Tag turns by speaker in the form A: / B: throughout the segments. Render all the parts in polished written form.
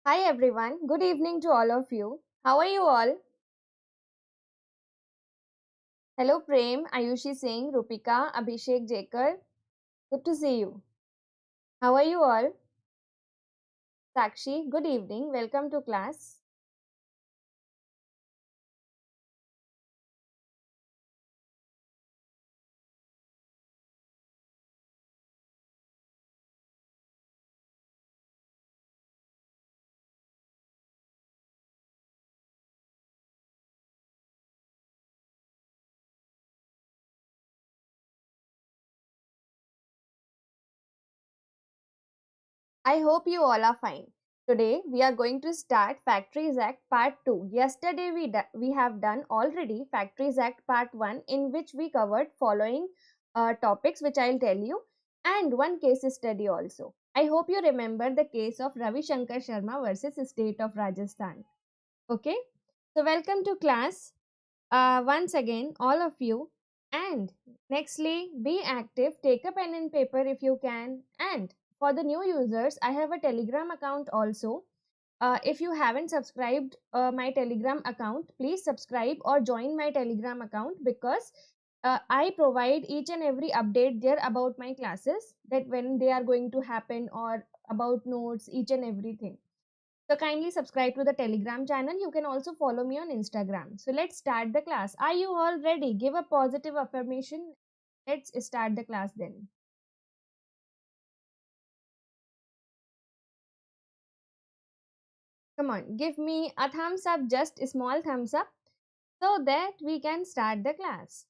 A: Hi everyone, good evening to all of you. How are you all? Hello Prem, Ayushi Singh, Rupika, Abhishek Jekar. Good to see you. How are you all? Sakshi, good evening. Welcome to class. I hope you all are fine. Today we are going to start Factories Act Part 2. Yesterday we have done already Factories Act Part 1 in which we covered following topics which I'll tell you and one case study also. I hope you remember the case of Ravi Shankar Sharma versus State of Rajasthan. Okay, so welcome to class once again, all of you. And nextly, be active, take a pen and paper if you can. And for the new users, I have a Telegram account also. If you haven't subscribed my Telegram account, please subscribe or join my Telegram account because I provide each and every update there about my classes, that when they are going to happen or about notes, each and everything. So kindly subscribe to the Telegram channel. You can also follow me on Instagram. So let's start the class. Are you all ready? Give a positive affirmation. Let's start the class then. Come on, give me a thumbs up, just a small thumbs up, so that we can start the class.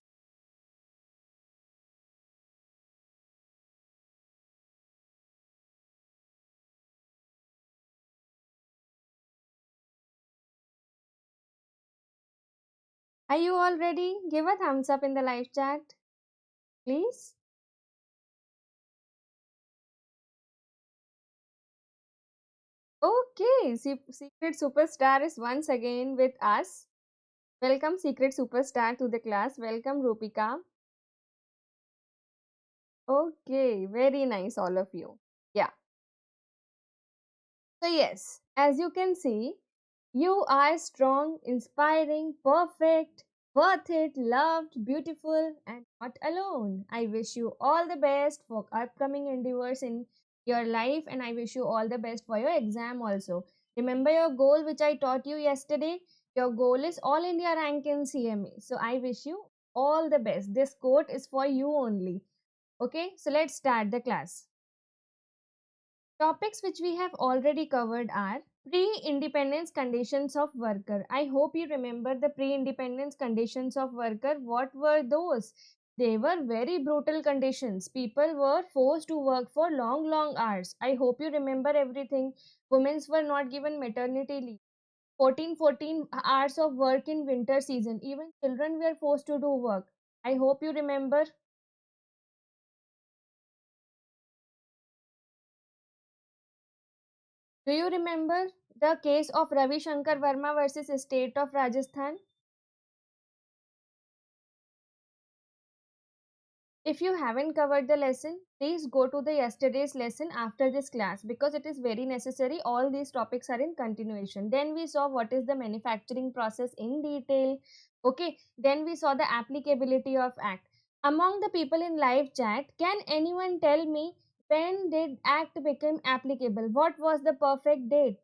A: Are you all ready? Give a thumbs up in the live chat, please. Okay, Secret Superstar is once again with us. Welcome, Secret Superstar, to the class. Welcome, Rupika. Okay, very nice, all of you. Yeah. So, yes, as you can see, you are strong, inspiring, perfect, worth it, loved, beautiful, and not alone. I wish you all the best for upcoming endeavors in your life, and I wish you all the best for your exam also. Remember your goal, which I taught you yesterday? Your goal is All India rank in CMA. So, I wish you all the best. This quote is for you only. Okay, so let's start the class. Topics which we have already covered are pre-independence conditions of worker. I hope you remember the pre-independence conditions of worker. What were those? They were very brutal conditions. People were forced to work for long hours. I hope you remember everything. Women were not given maternity leave. 14 hours of work in winter season. Even children were forced to do work. I hope you remember. Do you remember the case of Ravi Shankar Verma versus State of Rajasthan? If you haven't covered the lesson, please go to the yesterday's lesson after this class because it is very necessary. All these topics are in continuation. Then we saw what is the manufacturing process in detail. Okay, then we saw the applicability of act. Among the people in live chat, can anyone tell me when did act become applicable? What was the perfect date?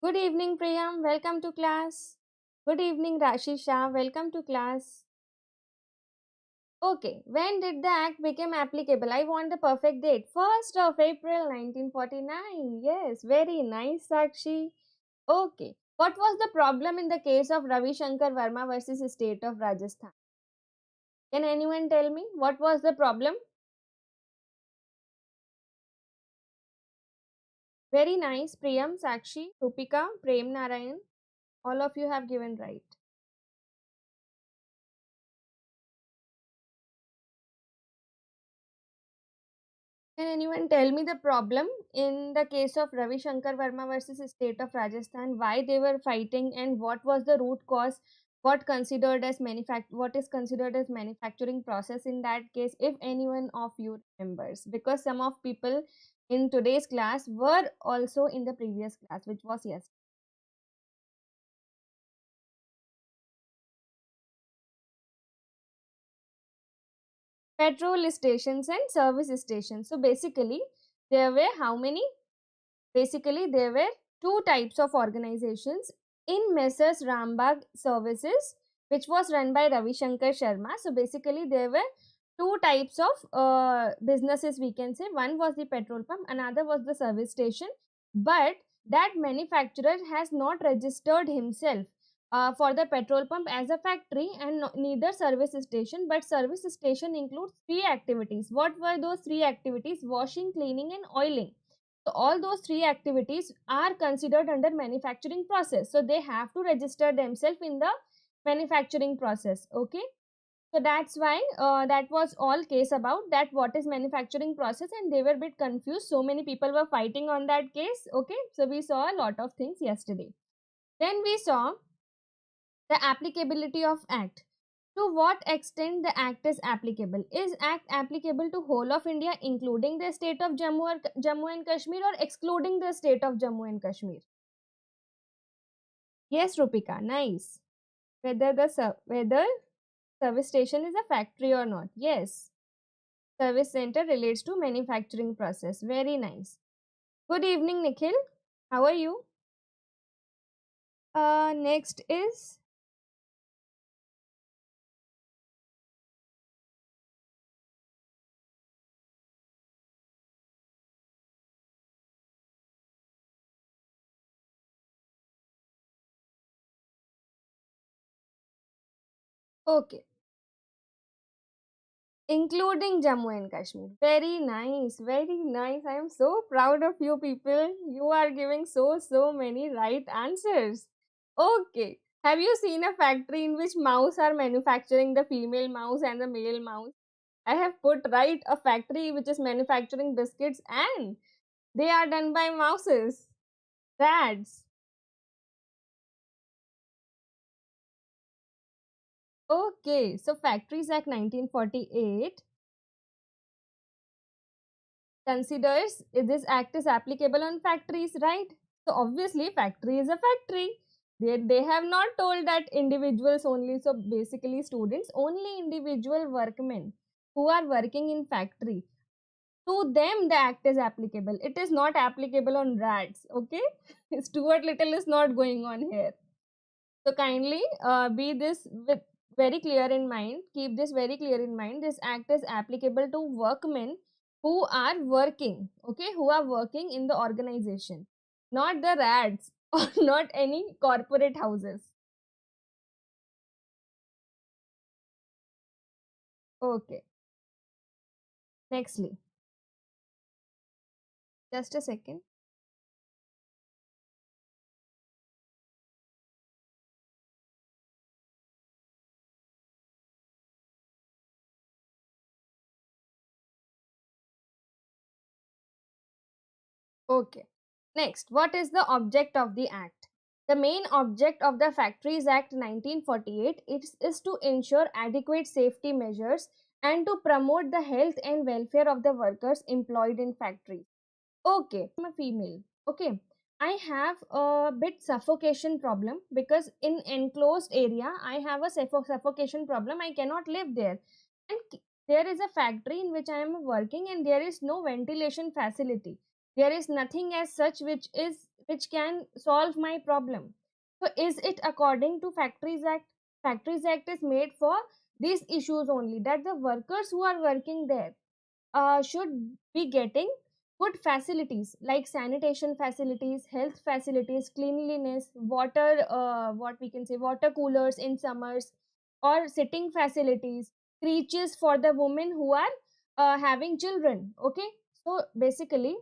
A: Good evening, Priyam. Welcome to class. Good evening, Rashi Shah. Welcome to class. Okay, when did the act become applicable? I want the perfect date. 1st of April 1949. Yes, very nice, Sakshi. Okay, what was the problem in the case of Ravi Shankar Verma versus State of Rajasthan? Can anyone tell me what was the problem? Very nice, Priyam, Sakshi, Rupika, Prem Narayan. All of you have given right. Can anyone tell me the problem in the case of Ravi Shankar Verma versus state of Rajasthan? Why they were fighting and what was the root cause? What is considered as manufacturing process in that case? If anyone of you remembers, because some of people in today's class were also in the previous class, which was yes. Petrol stations and service stations. So basically, there were how many? Basically, there were two types of organizations in Messrs. Rambagh Services, which was run by Ravi Shankar Sharma. So basically, there were two types of businesses, we can say. One was the petrol pump, another was the service station. But that manufacturer has not registered himself for the petrol pump as a factory, and neither service station. But service station includes three activities. What were those three activities? Washing, cleaning, and oiling. So all those three activities are considered under manufacturing process. So they have to register themselves in the manufacturing process. Okay. So that's why that was all case about that what is manufacturing process, and they were a bit confused. So many people were fighting on that case. Okay. So we saw a lot of things yesterday. Then we saw the applicability of act. To what extent the act is applicable? Is act applicable to whole of India, including the state of Jammu and Kashmir, or excluding the state of Jammu and Kashmir? Yes, Rupika, nice. Whether service station is a factory or not? Yes. Service center relates to manufacturing process. Very nice. Good evening, Nikhil. How are you? Next is okay. Including Jammu and Kashmir. Very nice, very nice. I am so proud of you people. You are giving so many right answers. Okay. Have you seen a factory in which mouse are manufacturing the female mouse and the male mouse? I have put right a factory which is manufacturing biscuits, and they are done by mouses. Rats. Okay. So Factories Act 1948 considers if this act is applicable on factories, right? So obviously factory is a factory. They have not told that individuals only. So basically students, only individual workmen who are working in factory, to them the act is applicable. It is not applicable on rats. Okay. Stuart Little is not going on here. So kindly be this with very clear in mind. Keep this very clear in mind. This act is applicable to workmen who are working, okay, who are working in the organization, not the rats or not any corporate houses. Okay. Nextly, just a second. Okay. Next, what is the object of the act? The main object of the Factories Act 1948 is to ensure adequate safety measures and to promote the health and welfare of the workers employed in factories. Okay, I'm a female. Okay, I have a bit suffocation problem because in enclosed area I have a suffocation problem. I cannot live there, and there is a factory in which I am working, and there is no ventilation facility. There is nothing as such which can solve my problem. So, is it according to Factories Act? Factories Act is made for these issues only, that the workers who are working there should be getting good facilities like sanitation facilities, health facilities, cleanliness, water, what we can say, water coolers in summers, or sitting facilities, creches for the women who are having children. Okay, so basically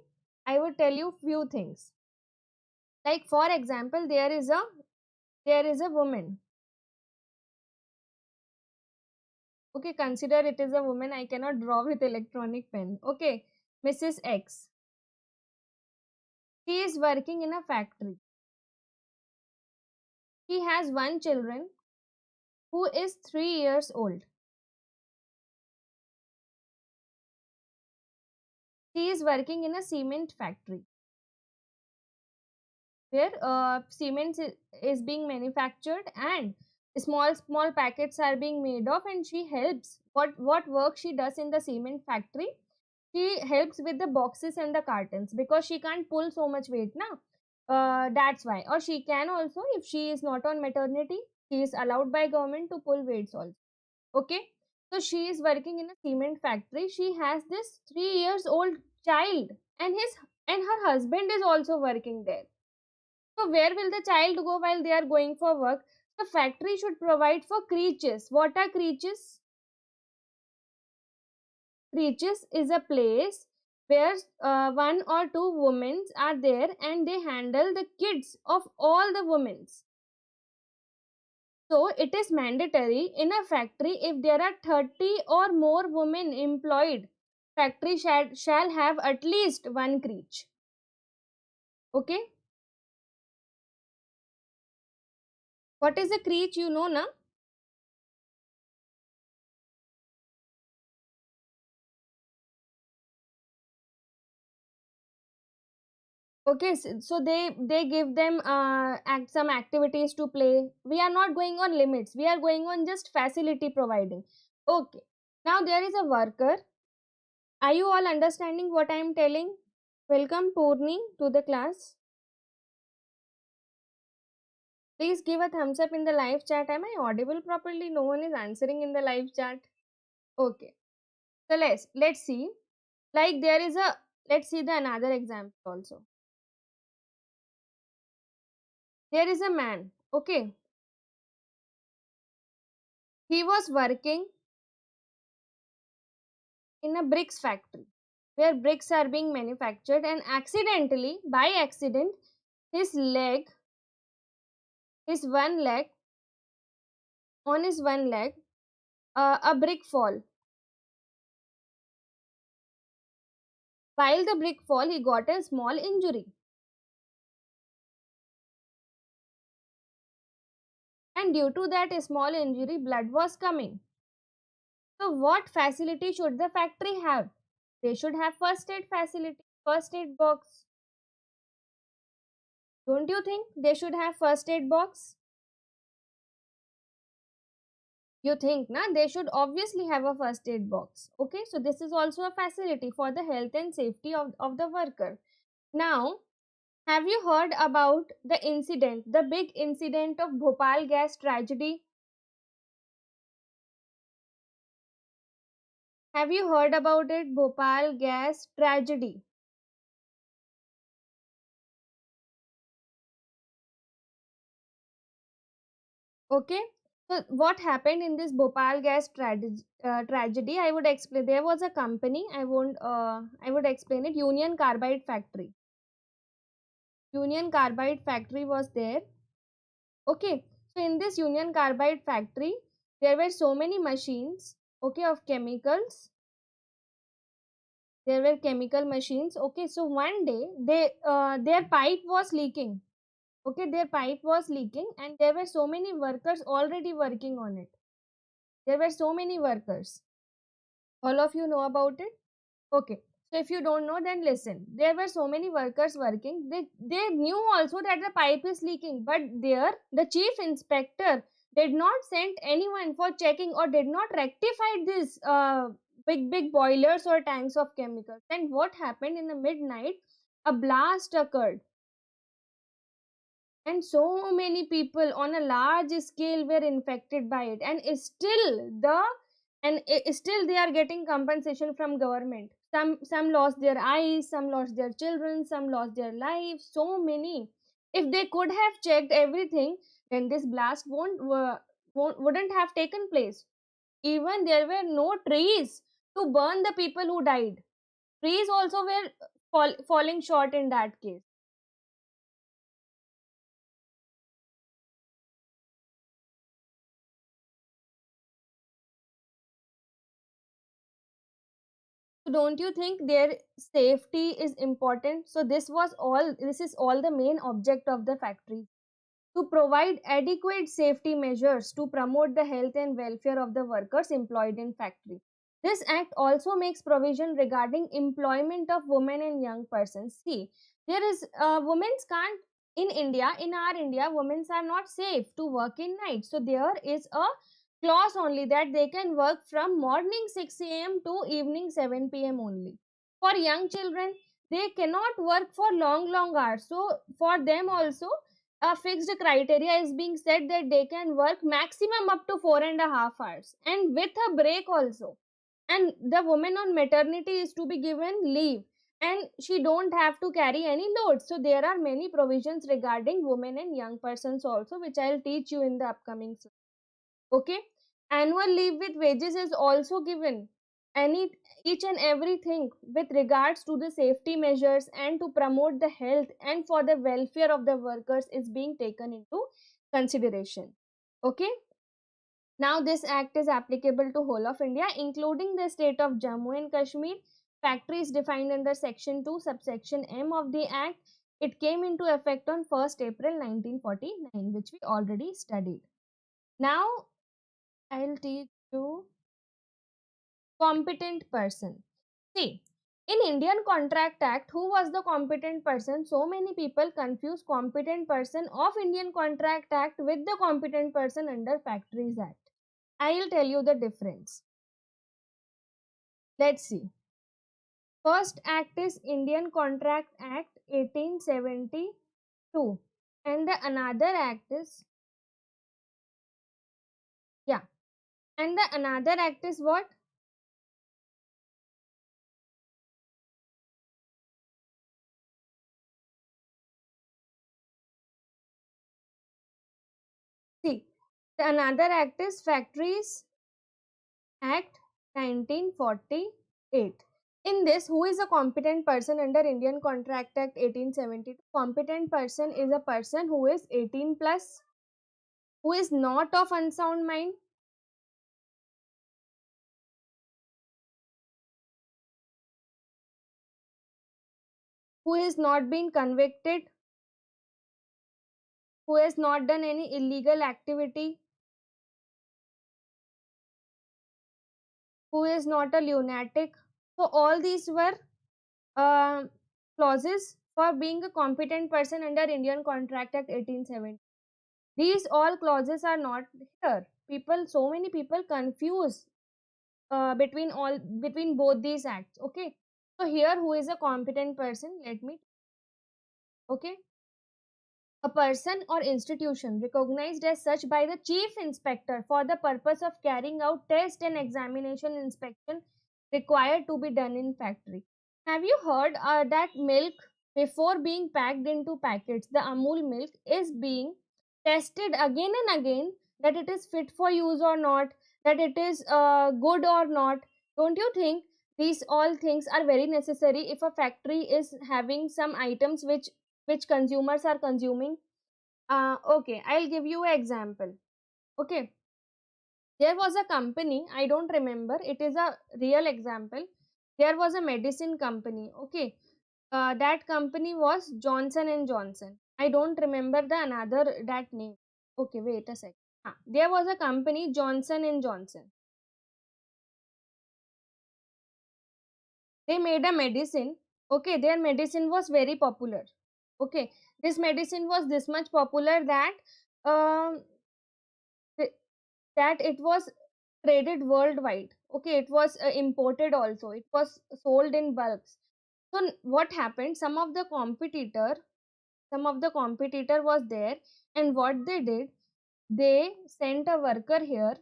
A: I would tell you few things. Like for example, there is a woman. Okay, consider it is a woman. I cannot draw with electronic pen. Okay, Mrs. X. She is working in a factory. She has one children who is 3 years old. She is working in a cement factory where cement is being manufactured and small packets are being made of, and she helps. What work she does in the cement factory? She helps with the boxes and the cartons because she can't pull so much weight now. That's why. Or she can also, if she is not on maternity, she is allowed by government to pull weights also. Okay, so she is working in a cement factory. She has this 3 years old child, and her husband is also working there. So where will the child go while they are going for work? The factory should provide for creches. What are creches? Creches is a place where one or two women are there and they handle the kids of all the women. So it is mandatory in a factory if there are 30 or more women employed, factory shall have at least one crèche. Okay. What is a crèche, you know na? Okay, so they give them some activities to play. We are not going on limits, we are going on just facility providing. Okay, now there is a worker. Are you all understanding what I am telling? Welcome Purni to the class. Please give a thumbs up in the live chat. Am I audible properly? No one is answering in the live chat. Okay, so let's see. Like there is a, let's see the another example also. There is a man. Okay, he was working in a bricks factory where bricks are being manufactured, and accidentally, by accident, his leg, his one leg, on his one leg, a brick fall. While the brick fall, he got a small injury, and due to that small injury, blood was coming. So what facility should the factory have? They should have first aid facility, first aid box. Don't you think they should have first aid box? You think na, they should obviously have a first aid box. Okay, so this is also a facility for the health and safety of the worker. Now, have you heard about the incident, the big incident of Bhopal gas tragedy? Have you heard about it, Bhopal gas tragedy? Okay, so what happened in this Bhopal gas tragedy? I would explain. There was a company. I won't. I would explain it. Union Carbide factory. Union Carbide factory was there. Okay, so in this Union Carbide factory, there were so many machines. Okay, of chemicals. There were chemical machines. Okay, so one day their pipe was leaking. Okay, their pipe was leaking, and there were so many workers already working on it. There were so many workers. All of you know about it? Okay. So if you don't know, then listen. There were so many workers working. They knew also that the pipe is leaking, but there the chief inspector did not send anyone for checking or did not rectify this big boilers or tanks of chemicals. And what happened in the midnight? A blast occurred, and so many people on a large scale were infected by it, and still they are getting compensation from government. Some lost their eyes, some lost their children, some lost their lives, so many. If they could have checked everything, then this blast wouldn't have taken place. Even there were no trees to burn the people who died. Trees also were falling short in that case. Don't you think their safety is important? So this is all the main object of the factory, to provide adequate safety measures to promote the health and welfare of the workers employed in factory. This act also makes provision regarding employment of women and young persons. See, there is women's can't in India, in our India, women's are not safe to work in night. So there is a clause only that they can work from morning 6 a.m. to evening 7 p.m. only. For young children, they cannot work for long hours. So for them also, a fixed criteria is being said that they can work maximum up to 4.5 hours and with a break also. And the woman on maternity is to be given leave, and she don't have to carry any load. So there are many provisions regarding women and young persons also, which I'll teach you in the upcoming slide. Okay, annual leave with wages is also given. Any Each and everything with regards to the safety measures and to promote the health and for the welfare of the workers is being taken into consideration. Okay, now this act is applicable to whole of India, including the state of Jammu and Kashmir. Factory is defined under section 2 subsection M of the act. It came into effect on 1st April 1949, which we already studied. Now I'll teach you competent person. See, in Indian Contract Act, who was the competent person? So many people confuse competent person of Indian Contract Act with the competent person under Factories Act. I'll tell you the difference. Let's see. First act is Indian Contract Act 1872, and the another act is, yeah, and the another act is what? See, the another act is Factories Act 1948. In this, who is a competent person under Indian Contract Act 1872? Competent person is a person who is 18 plus, who is not of unsound mind, who is not been convicted, who has not done any illegal activity, who is not a lunatic. So all these were uh, clauses for being a competent person under Indian Contract Act 1870. These all clauses are not here. So many people confuse between both these acts. Okay, so here, who is a competent person? Let me. Okay, a person or institution recognized as such by the chief inspector for the purpose of carrying out test and examination inspection required to be done in factory. Have you heard that milk, before being packed into packets, the Amul milk is being tested again and again, that it is fit for use or not, that it is good or not? Don't you think these all things are very necessary if a factory is having some items which consumers are consuming? Okay, I'll give you an example. Okay, there was a company, I don't remember, it is a real example. There was a medicine company. Okay, that company was Johnson and Johnson. I don't remember the another that name. Okay, wait a sec. There was a company, Johnson and Johnson. They made a medicine. Okay, their medicine was very popular. Okay, this medicine was this much popular that um, that it was traded worldwide. Okay, it was imported also, it was sold in bulks. So what happened, some of the competitor was there, and what they did, they sent a worker here,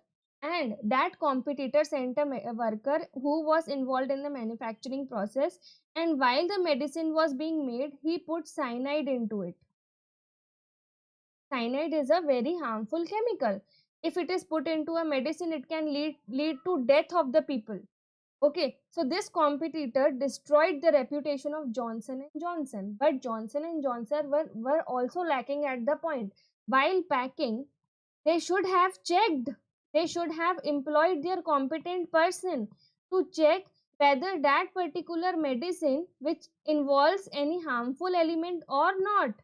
A: and that competitor sent a worker who was involved in the manufacturing process, and while the medicine was being made, he put cyanide into it. Cyanide is a very harmful chemical. If it is put into a medicine, it can lead to death of the people. Okay, so this competitor destroyed the reputation of Johnson and Johnson, but Johnson and Johnson were also lacking at the point. While packing, they should have checked, they should have employed their competent person to check whether that particular medicine which involves any harmful element or not.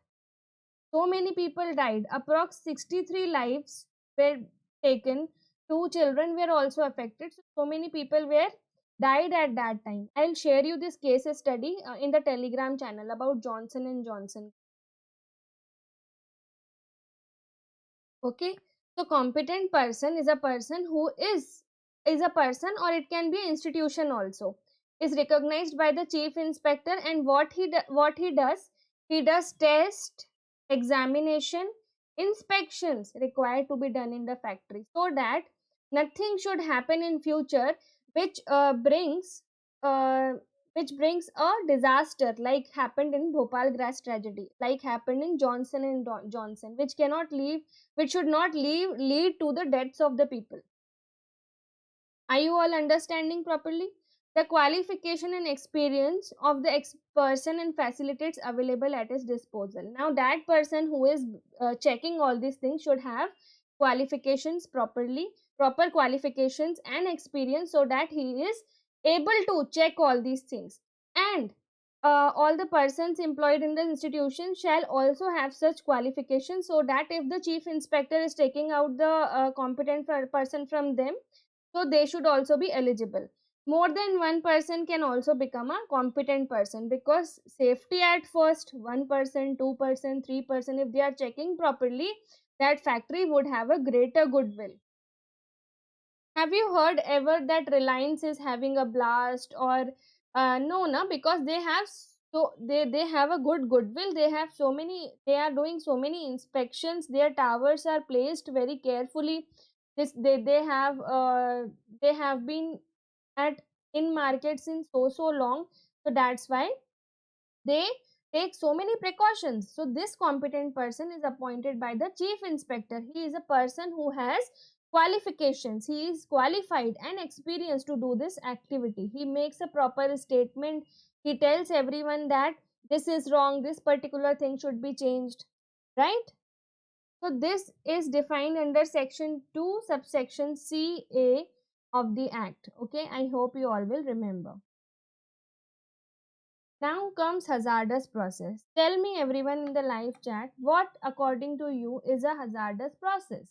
A: So many people died. Approx 63 lives were taken. Two children were also affected. So many people were died at that time. I'll share you this case study in the Telegram channel about Johnson and Johnson. Okay, so competent person is a person who is a person, or it can be an institution also, is recognized by the chief inspector. And what he does test, examination, inspections required to be done in the factory, so that nothing should happen in future which uh, brings a disaster like happened in Bhopal gas tragedy, like happened in Johnson and Johnson, which should not lead to the deaths of the people. Are you all understanding properly? The qualification and experience of the person and facilities available at his disposal. Now, that person who is checking all these things should have qualifications proper qualifications and experience, so that he is able to check all these things. And all the persons employed in the institution shall also have such qualifications, so that if the chief inspector is taking out the competent person from them, so they should also be eligible. More than one person can also become a competent person, because safety at first, 1%, 2%, 3%, if they are checking properly, that factory would have a greater goodwill. Have you heard ever that Reliance is having a blast? Or no, na, because they have, so they have a good goodwill. They have so many, they are doing so many inspections. Their towers are placed very carefully. This they have been at in market since so long, so that's why they take so many precautions. So this competent person is appointed by the chief inspector. He is a person who has qualifications, he is qualified and experienced to do this activity. He makes a proper statement, he tells everyone that this is wrong, this particular thing should be changed, right? So this is defined under section 2 subsection CA of the act. Okay, I hope you all will remember. Now comes hazardous process. Tell me everyone in the live chat, what according to you is a hazardous process?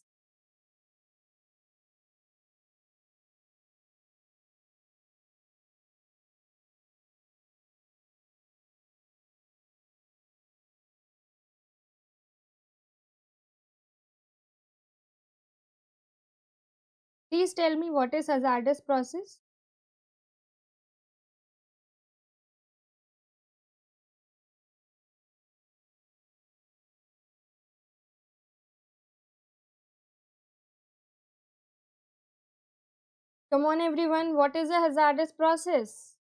A: Please tell me what is hazardous process, come on everyone, what is a hazardous process?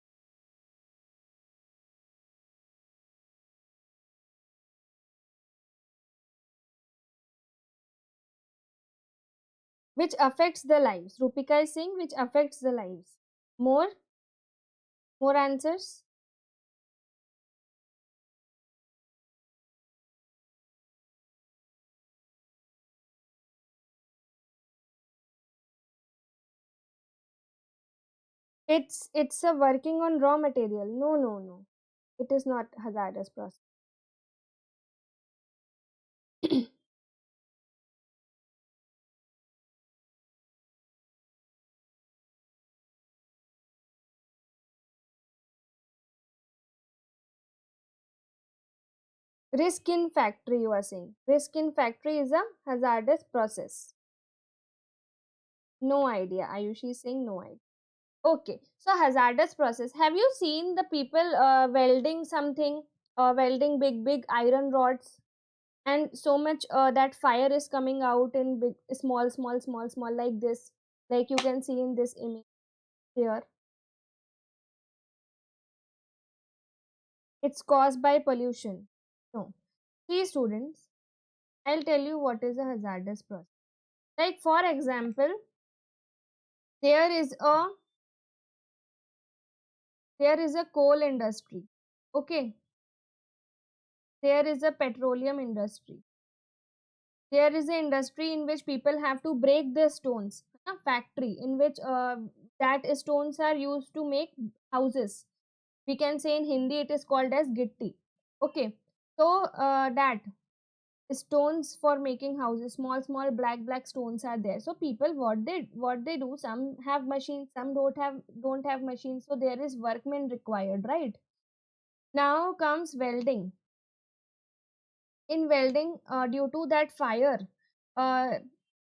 A: Which affects the lives. Rupika is saying which affects the lives. More answers. It's a working on raw material. No, it is not hazardous process. Risk in factory, you are saying risk in factory is a hazardous process. No idea. Ayushi is saying no idea. Okay, so hazardous process. Have you seen the people welding something, welding big iron rods, and so much that fire is coming out in big, small, like this, like you can see in this image here. It's caused by pollution. No. See, students, I'll tell you what is a hazardous process. Like for example, there is a coal industry. Okay, there is a petroleum industry, there is an industry in which people have to break the stones, a factory in which that stones are used to make houses. We can say in Hindi it is called as gitti. Okay, so that stones for making houses, small black stones are there. So people, what they do, some have machines, some don't have machines, so there is workmen required, right? Now comes welding. In welding, due to that fire, uh,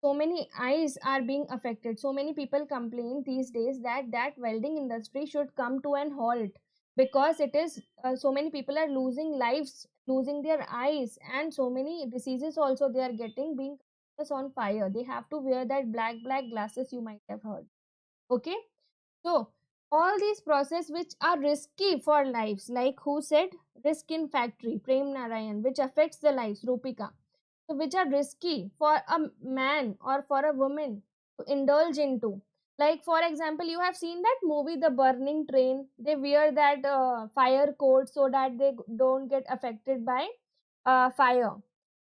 A: so many eyes are being affected. So many people complain these days that welding industry should come to an halt, because it is so many people are losing lives, losing their eyes, and so many diseases also they are getting being on fire. They have to wear that black glasses, you might have heard. Okay, so all these process which are risky for lives, like who said risk in factory, Prem Narayan, which affects the lives, Rupika. So which are risky for a man or for a woman to indulge into. Like for example, you have seen that movie, The Burning Train. They wear that fire coat so that they don't get affected by fire.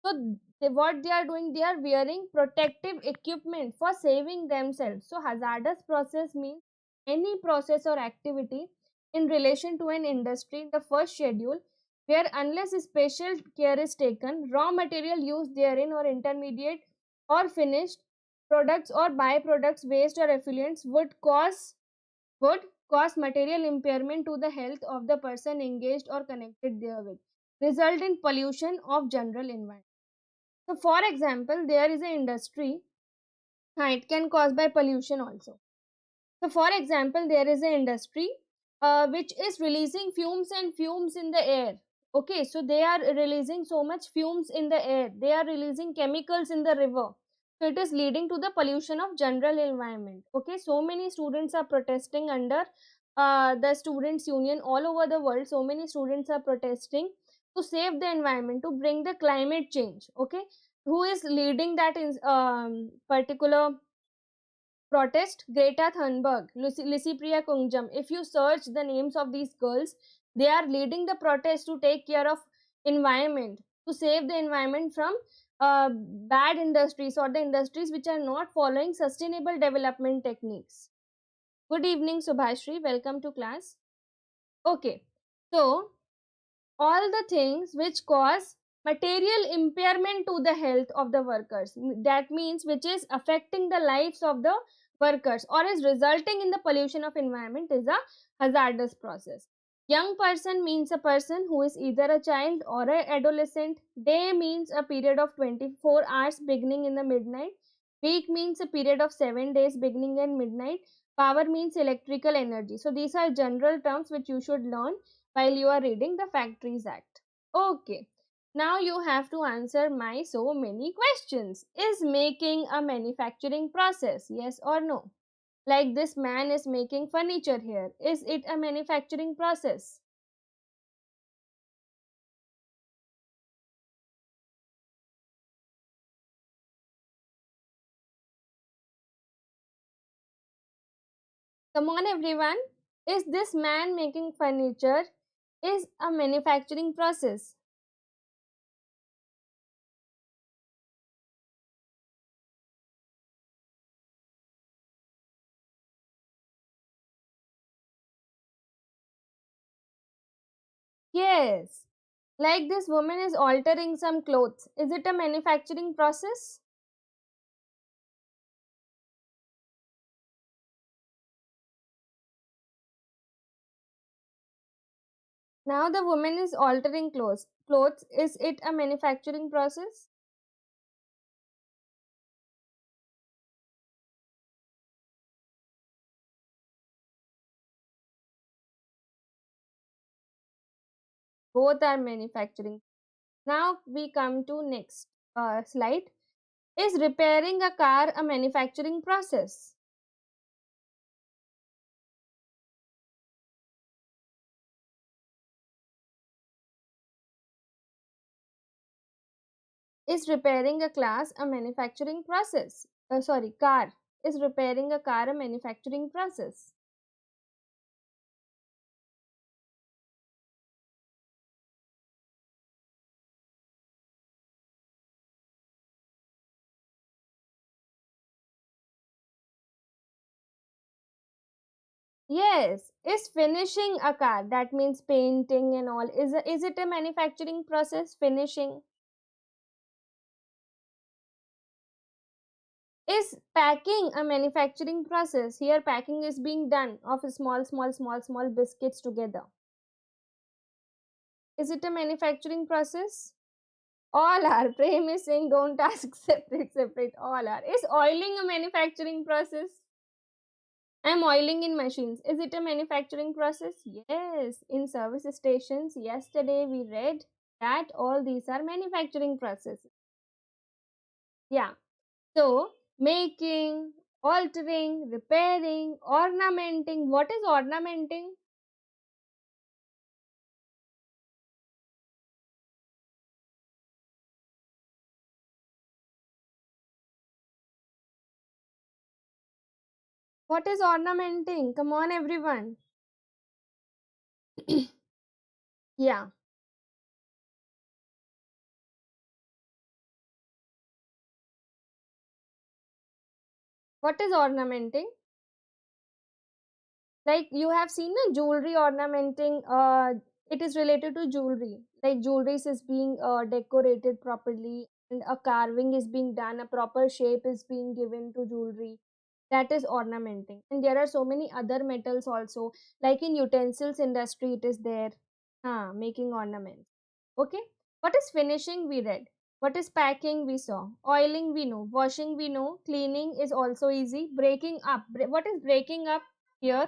A: So what they are doing, they are wearing protective equipment for saving themselves. So hazardous process means any process or activity in relation to an industry in the first schedule, where unless special care is taken, raw material used therein or intermediate or finished products or byproducts, waste or effluents would cause material impairment to the health of the person engaged or connected therewith, result in pollution of general environment. So, for example, there is an industry, it can cause by pollution also. So, for example, there is an industry which is releasing fumes and fumes in the air. Okay, so they are releasing so much fumes in the air. They are releasing chemicals in the river. So it is leading to the pollution of general environment. Okay, so many students are protesting under the students union all over the world. So many students are protesting to save the environment, to bring the climate change. Okay, who is leading that in particular protest? Greta Thunberg, Lucy Priya Kungjam. If you search the names of these girls, they are leading the protest to take care of environment, to save the environment from bad industries or the industries which are not following sustainable development techniques. Good evening, Subhashri. Welcome to class. Okay, so all the things which cause material impairment to the health of the workers, that means which is affecting the lives of the workers or is resulting in the pollution of environment, is a hazardous process. Young person means a person who is either a child or a adolescent. Day means a period of 24 hours beginning in the midnight. Week means a period of 7 days beginning at midnight. Power means electrical energy. So these are general terms which you should learn while you are reading the Factories Act. Okay, now you have to answer my so many questions. Is making a manufacturing process? Yes or no? Like this man is making furniture here. Is it a manufacturing process? Come on, everyone. Is this man making furniture is a manufacturing process? Yes. Like this woman is altering some clothes. Is it a manufacturing process? Now the woman is altering clothes. Clothes, is it a manufacturing process? Both are manufacturing. Now we come to next slide. Is repairing a car a manufacturing process? Is repairing a class a manufacturing process? Sorry, car. Is repairing a car a manufacturing process? Yes, is finishing a car. That means painting and all. Is it a manufacturing process? Finishing. Is packing a manufacturing process? Here, packing is being done of small biscuits together. Is it a manufacturing process? All are. Prem is saying don't ask separate. All are. Is oiling a manufacturing process? I'm oiling in machines. Is it a manufacturing process? Yes. In service stations, yesterday we read that all these are manufacturing processes. Yeah. So, making, altering, repairing, ornamenting. What is ornamenting? What is ornamenting? Come on, everyone. Yeah. What is ornamenting? Like you have seen a jewelry ornamenting, it is related to jewelry. Like jewelry is being decorated properly and a carving is being done, a proper shape is being given to jewelry. That is ornamenting. And there are so many other metals also, like in utensils industry it is there. Making ornaments. Okay. What is finishing? We read. What is packing? We saw. Oiling? We know. Washing? We know. Cleaning is also easy. Breaking up. What is breaking up here?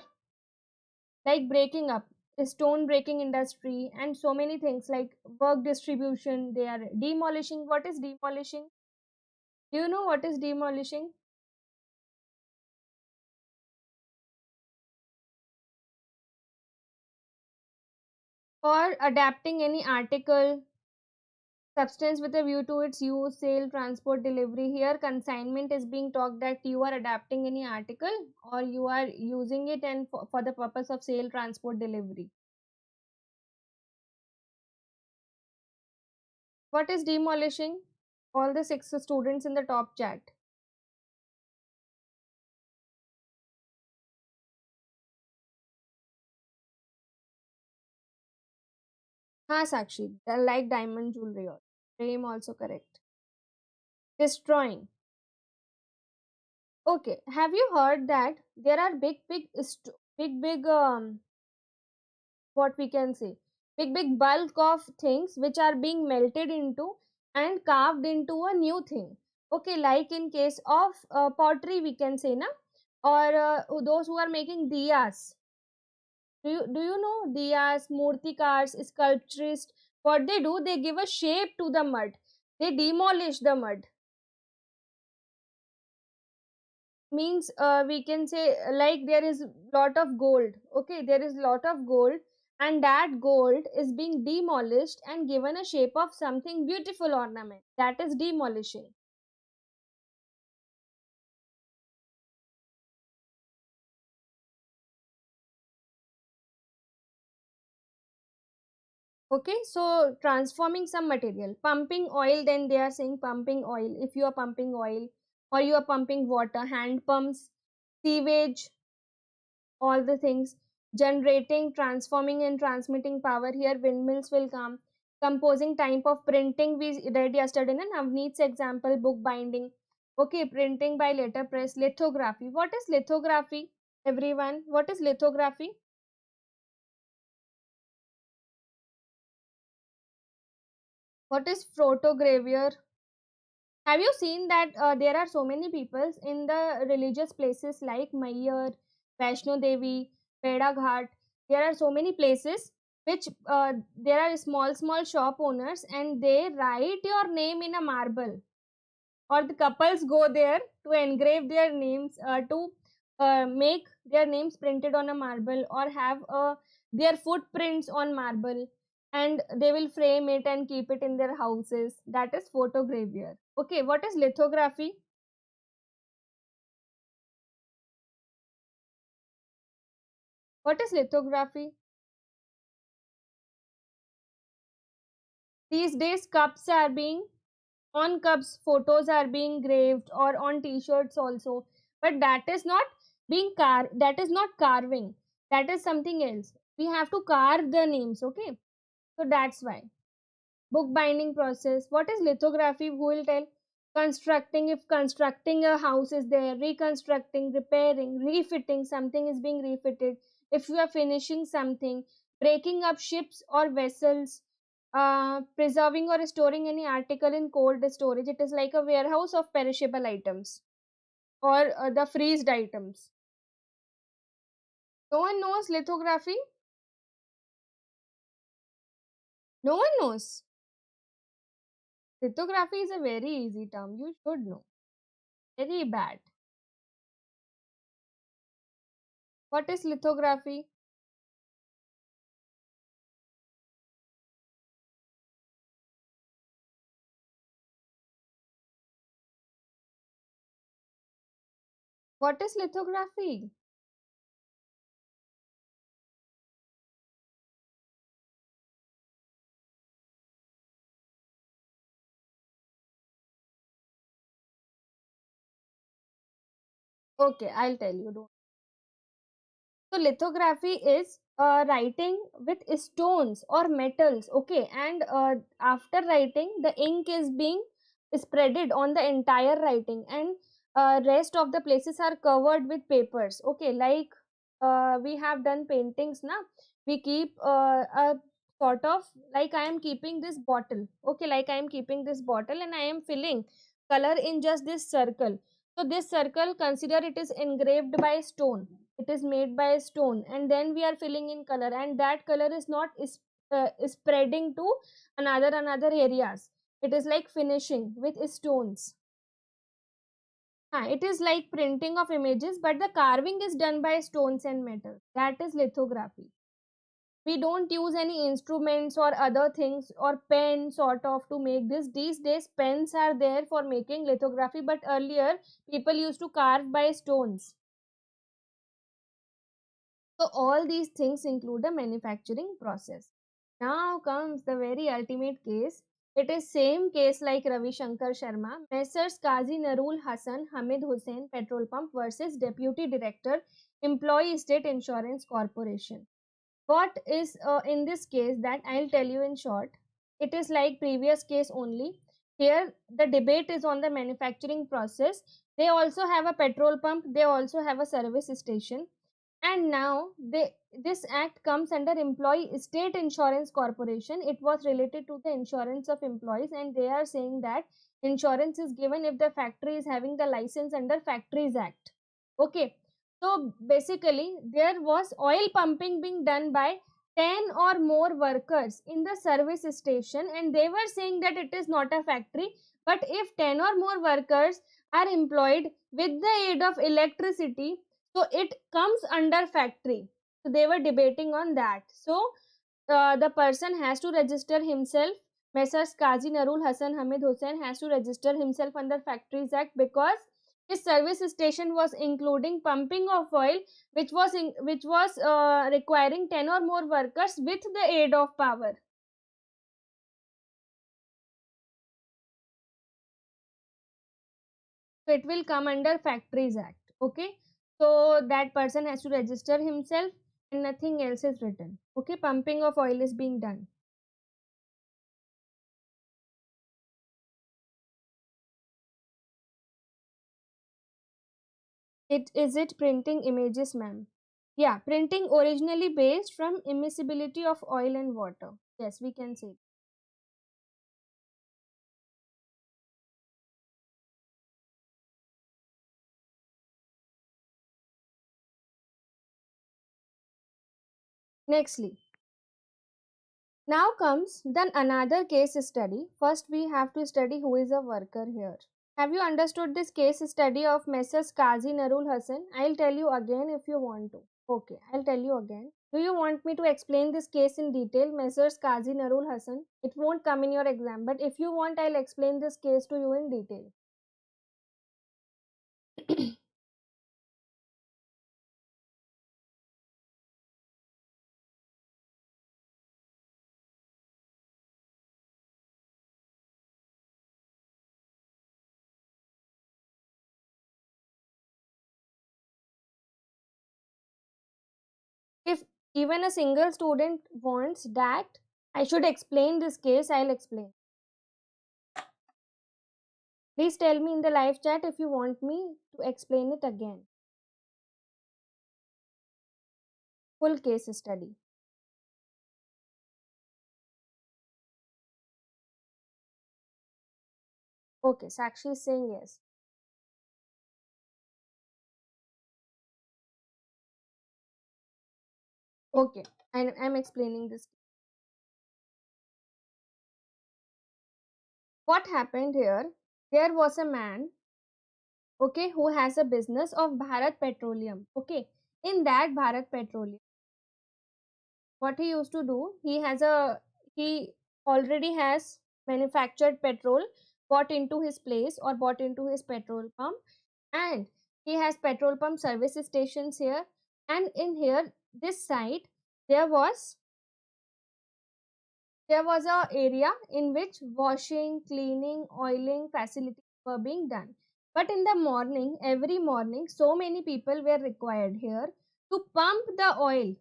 A: Like breaking up, stone breaking industry, and so many things like work distribution. They are demolishing. What is demolishing? Do you know what is demolishing? Or adapting any article, substance with a view to its use, sale, transport, delivery. Here consignment is being talked that you are adapting any article or you are using it and for the purpose of sale, transport, delivery. What is demolishing? All the six students in the top chat. Sakshi, like diamond jewelry. Or frame also correct. Destroying. Okay, have you heard that there are big what we can say, big bulk of things which are being melted into and carved into a new thing. Okay, like in case of pottery, we can say na, or those who are making diyas. Do you know diyas, murtikars, sculpturists? What they do, they give a shape to the mud. They demolish the mud. Means we can say like there is lot of gold. Okay, there is lot of gold and that gold is being demolished and given a shape of something beautiful ornament. That is demolishing. Okay, so transforming some material, pumping oil, then they are saying pumping oil. If you are pumping oil or you are pumping water, hand pumps, sewage, all the things, generating, transforming and transmitting power. Here windmills will come. Composing type of printing we read yesterday in Navneet's example, book binding. Okay, printing by letterpress. Lithography. What is lithography, everyone? What is lithography? What is photogravure? Have you seen that there are so many peoples in the religious places like Mayyar, Vaishno Devi, Peda Ghat? There are so many places which there are small shop owners and they write your name in a marble, or the couples go there to engrave their names, to make their names printed on a marble or have their footprints on marble, and they will frame it and keep it in their houses. That is photogravure. Okay, what is lithography? What is lithography? These days cups are being, on cups photos are being engraved or on t-shirts also, but that is not being that is not carving. That is something else. We have to carve the names, okay? So that's why. Book binding process. What is lithography? Who will tell? Constructing, if constructing a house is there, reconstructing, repairing, refitting, something is being refitted. If you are finishing something, breaking up ships or vessels, preserving or storing any article in cold storage. It is like a warehouse of perishable items or the freezed items. No one knows lithography. No one knows. Lithography is a very easy term. You should know. Very bad. What is lithography? What is lithography? Okay, I'll tell you. So lithography is writing with stones or metals. Okay, and after writing, the ink is being spreaded on the entire writing, and rest of the places are covered with papers. Okay, like we have done paintings now. We keep a sort of, like I am keeping this bottle. Okay, like I am keeping this bottle and I am filling color in just this circle. So this circle, consider it is engraved by stone. It is made by stone, and then we are filling in color, and that color is not spreading to another areas. It is like finishing with stones. It is like printing of images, but the carving is done by stones and metal. That is lithography. We don't use any instruments or other things or pen sort of to make this. These days pens are there for making lithography, but earlier people used to carve by stones. So all these things include the manufacturing process. Now comes the very ultimate case. It is same case like Ravi Shankar Sharma, Messrs. Qazi Narul Hassan Hamid Hussain Petrol Pump versus Deputy Director, Employee State Insurance Corporation. What is in this case, that I'll tell you in short. It is like previous case only. Here the debate is on the manufacturing process. They also have a petrol pump, they also have a service station, and now this act comes under Employee State Insurance Corporation. It was related to the insurance of employees, and they are saying that insurance is given if the factory is having the license under Factories Act. Okay, so basically there was oil pumping being done by 10 or more workers in the service station, and they were saying that it is not a factory. But if 10 or more workers are employed with the aid of electricity, so it comes under factory. So they were debating on that. So the person has to register himself. Messrs. Qazi Narul Hassan Hamid Hussain has to register himself under Factories Act, because his service station was including pumping of oil, which was requiring 10 or more workers with the aid of power. So it will come under Factories Act. Okay, so that person has to register himself, and nothing else is written. Okay, pumping of oil is being done. It printing images, ma'am? Yeah, printing originally based from immiscibility of oil and water. Yes, we can say. Nextly, now comes then another case study. First, we have to study who is a worker here. Have you understood this case study of Messrs. Qazi Narul Hassan? I'll tell you again if you want to. Okay, I'll tell you again. Do you want me to explain this case in detail, Messrs. Qazi Narul Hassan? It won't come in your exam, but if you want, I'll explain this case to you in detail. Even a single student wants that I should explain this case, I'll explain. Please tell me in the live chat if you want me to explain it again. Full case study. Okay, Sakshi is saying yes. Okay, I'm explaining this. What happened here? There was a man, okay, who has a business of Bharat Petroleum. Okay, in that Bharat Petroleum, what he used to do, he already has manufactured petrol bought into his place or bought into his petrol pump, and he has petrol pump service stations here. And in here, this site, there was a area in which washing, cleaning, oiling facilities were being done. But in the morning, every morning, so many people were required here to pump the oil.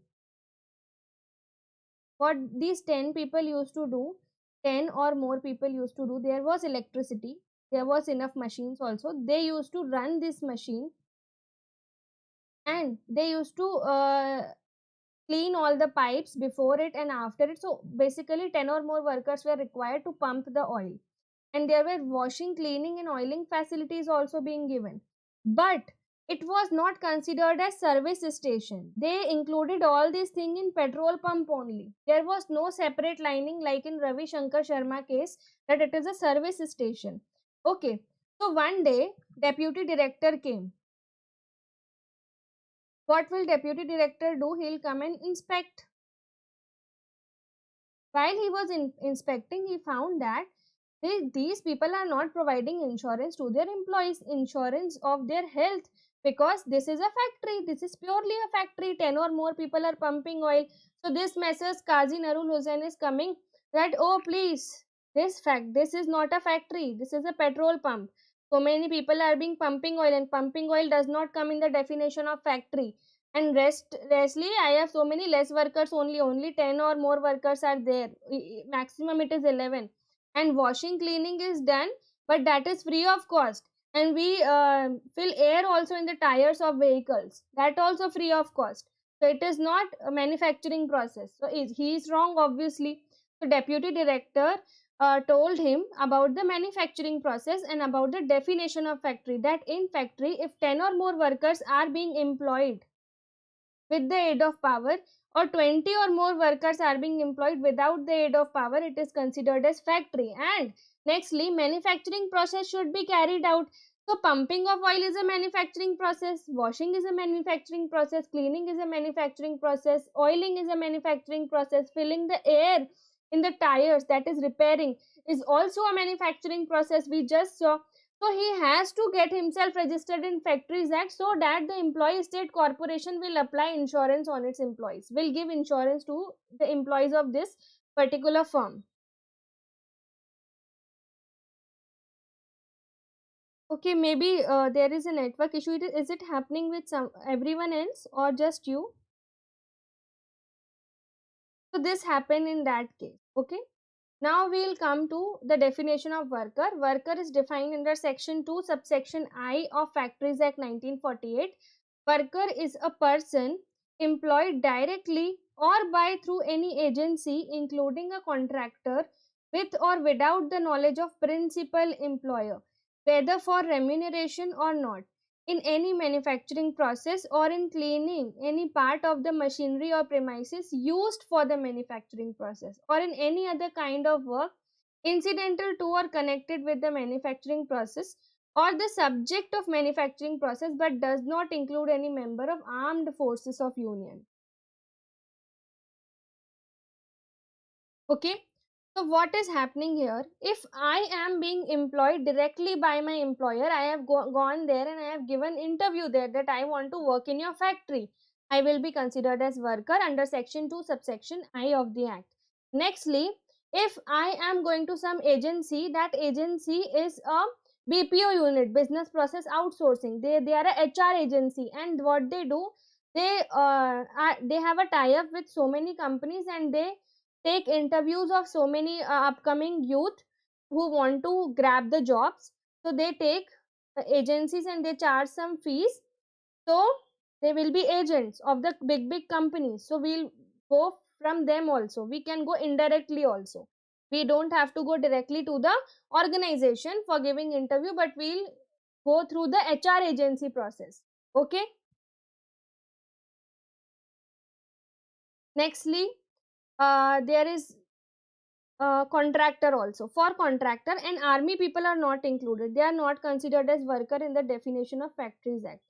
A: What these 10 people used to do, 10 or more people used to do, there was electricity, there was enough machines also. They used to run this machine, and they used to clean all the pipes before it and after it. So basically 10 or more workers were required to pump the oil, and there were washing, cleaning and oiling facilities also being given. But it was not considered as service station. They included all these things in petrol pump only. There was no separate lining like in Ravi Shankar Sharma case that it is a service station. Okay, so one day deputy director came. What will deputy director do? He'll come and inspect. While he was inspecting, he found that these people are not providing insurance to their employees, insurance of their health, because this is a factory. This is purely a factory. 10 or more people are pumping oil. So this Messrs. Qazi Narul Hussain is coming that, oh please, this is not a factory. This is a petrol pump. So many people are being pumping oil, and pumping oil does not come in the definition of factory. And restly I have so many less workers, only 10 or more workers are there. Maximum it is 11. And washing, cleaning is done, but that is free of cost. And we fill air also in the tires of vehicles, that also free of cost. So it is not a manufacturing process. So he is wrong, obviously. So deputy director told him about the manufacturing process and about the definition of factory, that in factory if 10 or more workers are being employed with the aid of power, or 20 or more workers are being employed without the aid of power, it is considered as factory. And nextly, manufacturing process should be carried out. So pumping of oil is a manufacturing process, washing is a manufacturing process, cleaning is a manufacturing process, oiling is a manufacturing process, filling the air in the tires, that is repairing, is also a manufacturing process, we just saw. So he has to get himself registered in Factories Act, so that the employee state corporation will apply insurance on its employees, will give insurance to the employees of this particular firm. Okay, maybe there is a network issue. Is it happening with everyone else or just you? So this happened in that case. Okay. Now we'll come to the definition of worker. Worker is defined under section 2 subsection I of Factories Act 1948. Worker is a person employed directly or by through any agency, including a contractor, with or without the knowledge of principal employer, whether for remuneration or not, in any manufacturing process or in cleaning any part of the machinery or premises used for the manufacturing process, or in any other kind of work incidental to or connected with the manufacturing process or the subject of manufacturing process, but does not include any member of armed forces of union. Okay, so what is happening here? If I am being employed directly by my employer, I have gone there and I have given interview there that I want to work in your factory, I will be considered as worker under section 2 subsection I of the act. Nextly, if I am going to some agency, that agency is a BPO unit, business process outsourcing. They are a HR agency, and what they do, They have a tie up with so many companies, and they take interviews of so many upcoming youth who want to grab the jobs. So they take agencies and they charge some fees. So they will be agents of the big companies, so we'll go from them also. We can go indirectly also. We don't have to go directly to the organization for giving interview, but we'll go through the HR agency process. Okay. Nextly, there is contractor also. For contractor and army people are not included. They are not considered as worker in the definition of Factories Act.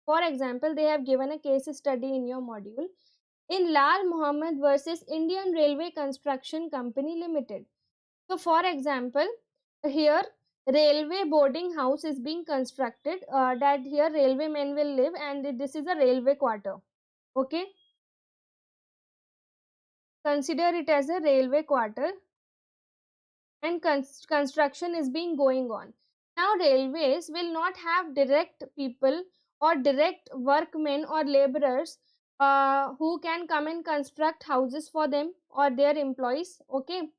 A: For example, they have given a case study in your module. In Lal Mohammed versus Indian Railway Construction Company Limited. So, for example, here railway boarding house is being constructed, that here railway men will live, and this is a railway quarter. Okay, consider it as a railway quarter, and construction is being going on. Now railways will not have direct people or direct workmen or laborers who can come and construct houses for them or their employees. Okay,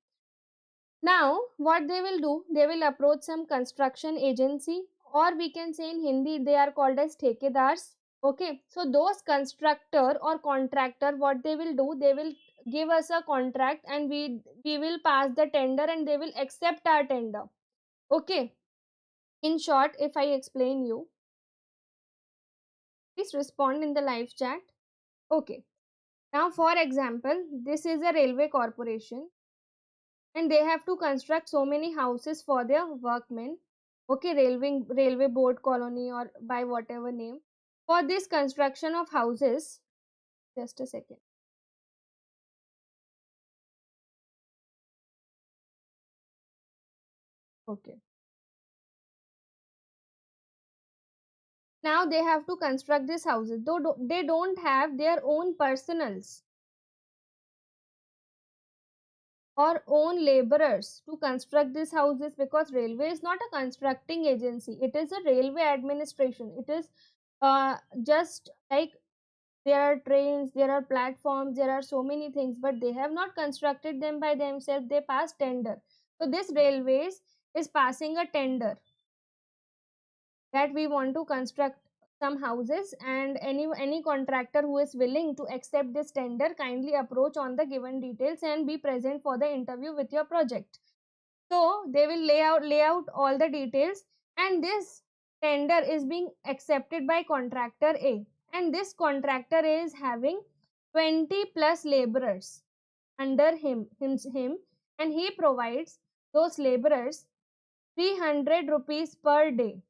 A: now what they will do, they will approach some construction agency, or we can say in Hindi they are called as thekedars. Okay, so those constructor or contractor, what they will do, they will give us a contract, and we will pass the tender, and they will accept our tender. Okay, in short, if I explain you, please respond in the live chat. Okay, now for example, this is a railway corporation, and they have to construct so many houses for their workmen. Okay, railway board colony, or by whatever name. For this construction of houses, just a second. Okay, now they have to construct these houses, though they don't have their own personals or own laborers to construct these houses, because railway is not a constructing agency, it is a railway administration. It is just like there are trains, there are platforms, there are so many things, but they have not constructed them by themselves. They pass tender. So this railways is passing a tender that we want to construct some houses, and any contractor who is willing to accept this tender, kindly approach on the given details and be present for the interview with your project. So they will lay out all the details, and this tender is being accepted by contractor A, and this contractor is having 20 plus laborers under him, and he provides those laborers 300 rupees per day,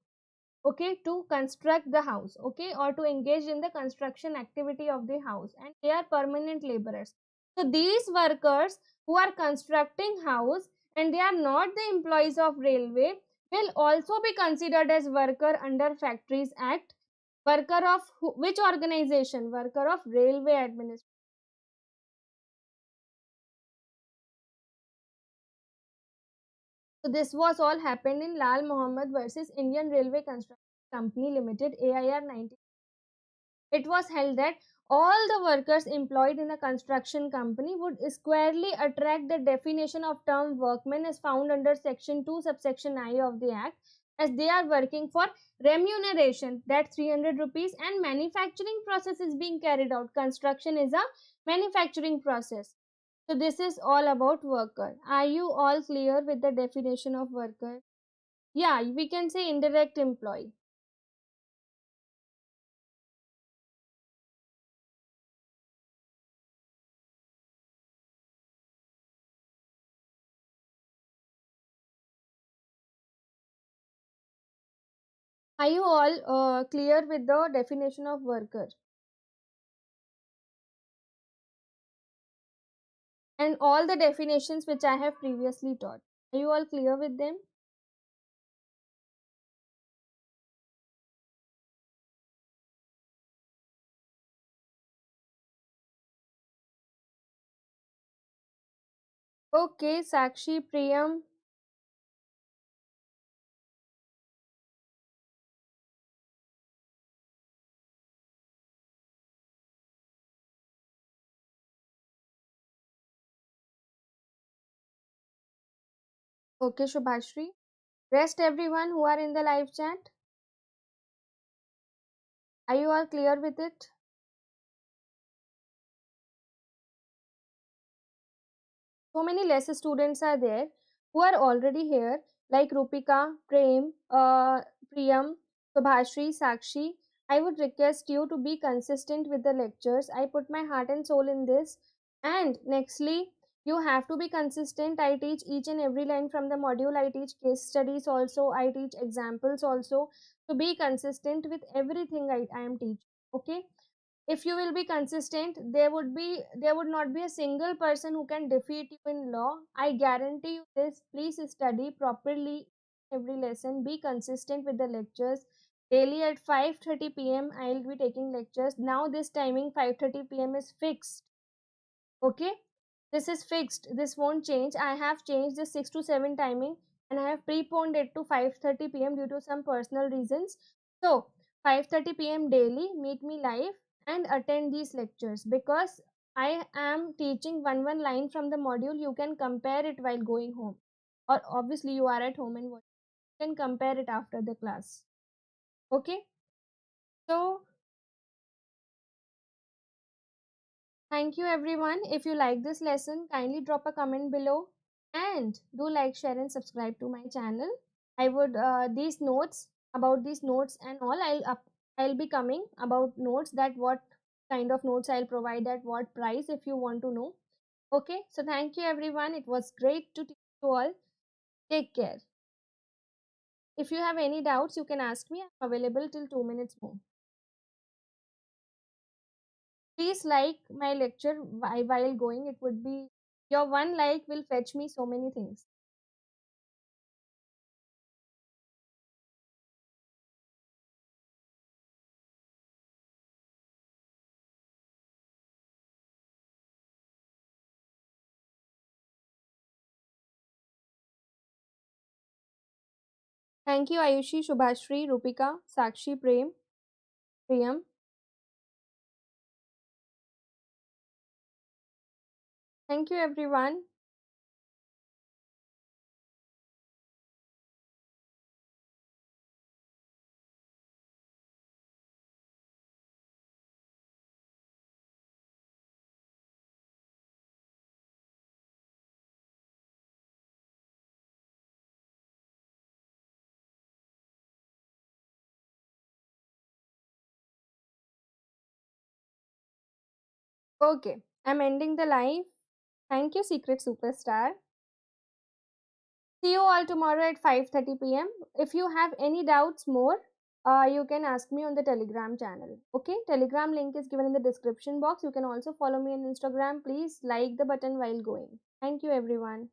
A: okay, to construct the house, okay, or to engage in the construction activity of the house, and they are permanent laborers. So these workers who are constructing house and they are not the employees of railway will also be considered as worker under Factories Act. Worker of which organization? Worker of railway administration. So this was all happened in Lal Mohammed versus Indian Railway Construction Company Limited, AIR 19. It was held that all the workers employed in a construction company would squarely attract the definition of term workmen as found under section 2 subsection I of the act, as they are working for remuneration, that 300 rupees, and manufacturing process is being carried out. Construction is a manufacturing process. So this is all about worker. Are you all clear with the definition of worker? Yeah, we can say indirect employee. Are you all clear with the definition of worker and all the definitions which I have previously taught? Are you all clear with them? Okay, Sakshi, Priyam. Okay, Shubhashri. Rest everyone who are in the live chat. Are you all clear with it? So many less students are there who are already here, like Rupika, Prem, Priyam, Subhashri, Sakshi. I would request you to be consistent with the lectures. I put my heart and soul in this. And nextly, you have to be consistent. I teach each and every line from the module. I teach case studies also. I teach examples also. To be consistent with everything I am teaching. Okay, if you will be consistent, there would not be a single person who can defeat you in law. I guarantee you this. Please study properly every lesson. Be consistent with the lectures. Daily at 5:30 p.m. I'll be taking lectures. Now this timing 5:30 p.m. is fixed. Okay, this is fixed. This won't change. I have changed the 6 to 7 timing, and I have preponed it to 5:30 p.m. due to some personal reasons. So 5:30 p.m. daily, meet me live and attend these lectures, because I am teaching one line from the module. You can compare it while going home, or obviously you are at home and you can compare it after the class. Okay, so thank you everyone. If you like this lesson, kindly drop a comment below and do like, share and subscribe to my channel. I would these notes, about these notes and all, I'll be coming about notes, that what kind of notes I'll provide at what price if you want to know. Okay, so thank you everyone. It was great to teach you all. Take care. If you have any doubts, you can ask me. I'm available till 2 minutes more. Please like my lecture while going. It would be, your one like will fetch me so many things. Thank you, Ayushi, Shubhashri, Rupika, Sakshi, Prem, Priyam. Thank you, everyone. Okay, I'm ending the live. Thank you, Secret Superstar. See you all tomorrow at 5:30 p.m. If you have any doubts more, you can ask me on the Telegram channel. Okay, Telegram link is given in the description box. You can also follow me on Instagram. Please like the button while going. Thank you, everyone.